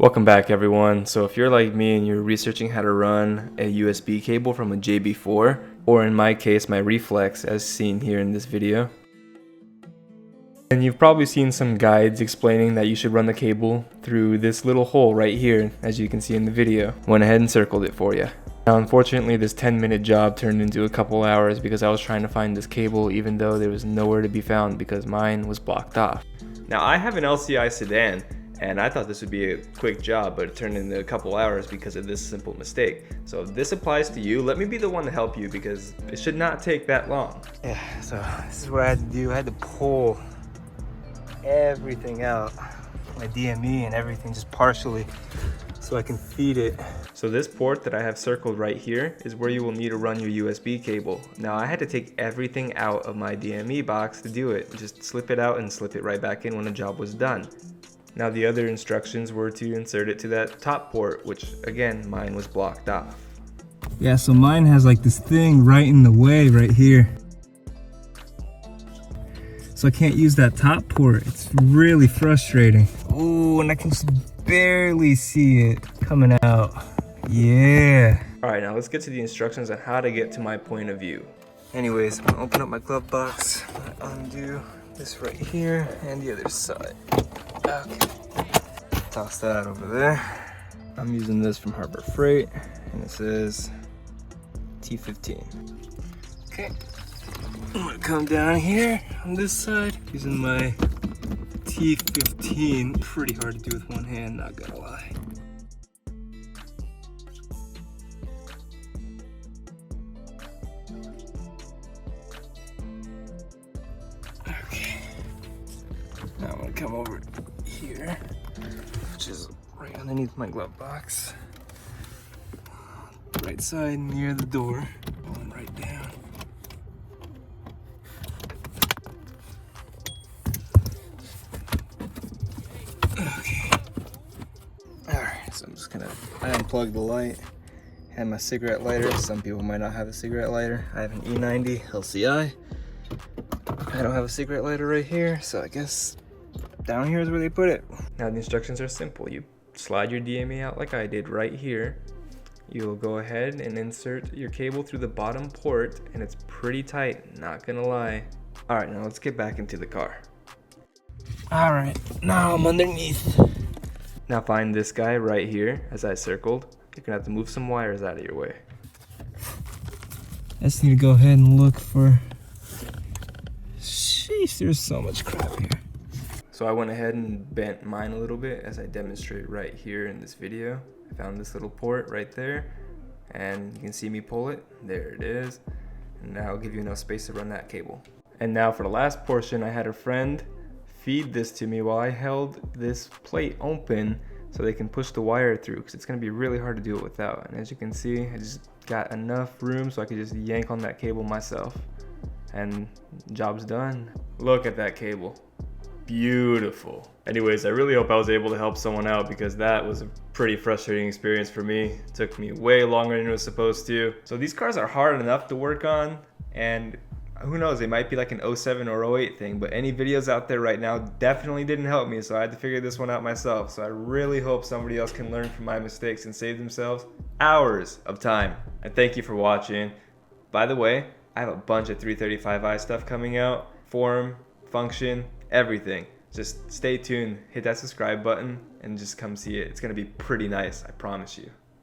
Welcome back everyone. So if you're like me and you're researching how to run a USB cable from a JB4, or in my case my Reflex as seen here in this video, and you've probably seen some guides explaining that you should run the cable through this little hole right here, as you can see in the video. Went ahead and circled it for you. Now unfortunately this 10-minute job turned into a couple hours because I was trying to find this cable even though there was nowhere to be found because mine was blocked off. Now I have an LCI sedan, and I thought this would be a quick job, but it turned into a couple hours because of this simple mistake. So if this applies to you, let me be the one to help you because it should not take that long. Yeah, so this is what I had to do. I had to pull everything out, my DME and everything, just partially, so I can feed it. So this port that I have circled right here is where you will need to run your USB cable. Now I had to take everything out of my DME box to do it. Just slip it out and slip it right back in when the job was done. Now the other instructions were to insert it to that top port, which again, mine was blocked off. Yeah, so mine has like this thing right in the way right here. So I can't use that top port. It's really frustrating. Oh, and I can just barely see it coming out. Yeah. All right, now let's get to the instructions on how to get to my point of view. Anyways, I'm gonna open up my glove box, undo this right here and the other side. Okay, toss that over there. I'm using this from Harbor Freight and it says T15. Okay, I'm gonna come down here on this side using my T15. Pretty hard to do with one hand, not gonna lie. Okay, now I'm gonna come over here, which is right underneath my glove box. Right side near the door, going right down. Okay. Alright, so I'm just gonna unplug the light. Have my cigarette lighter. Some people might not have a cigarette lighter. I have an E90 LCI. I don't have a cigarette lighter right here, so I guess down here is where they put it. Now the instructions are simple. You slide your DME out like I did right here. You'll go ahead and insert your cable through the bottom port, and it's pretty tight, not gonna lie. All right, now let's get back into the car. All right, now I'm underneath. Now find this guy right here, as I circled. You're gonna have to move some wires out of your way. I just need to go ahead and look for... Sheesh, there's so much crap here. So I went ahead and bent mine a little bit as I demonstrate right here in this video. I found this little port right there, and you can see me pull it. There it is. And now I'll give you enough space to run that cable. And now for the last portion, I had a friend feed this to me while I held this plate open so they can push the wire through, because it's gonna be really hard to do it without. And as you can see, I just got enough room so I could just yank on that cable myself. And job's done. Look at that cable. Beautiful. Anyways, I really hope I was able to help someone out because that was a pretty frustrating experience for me. It took me way longer than it was supposed to. So these cars are hard enough to work on, and who knows, they might be like an 07 or 08 thing, but any videos out there right now definitely didn't help me, so I had to figure this one out myself. So I really hope somebody else can learn from my mistakes and save themselves hours of time. And thank you for watching. By the way, I have a bunch of 335i stuff coming out, form, function, everything. Just stay tuned, hit that subscribe button, and just come see it. It's gonna be pretty nice, I promise you.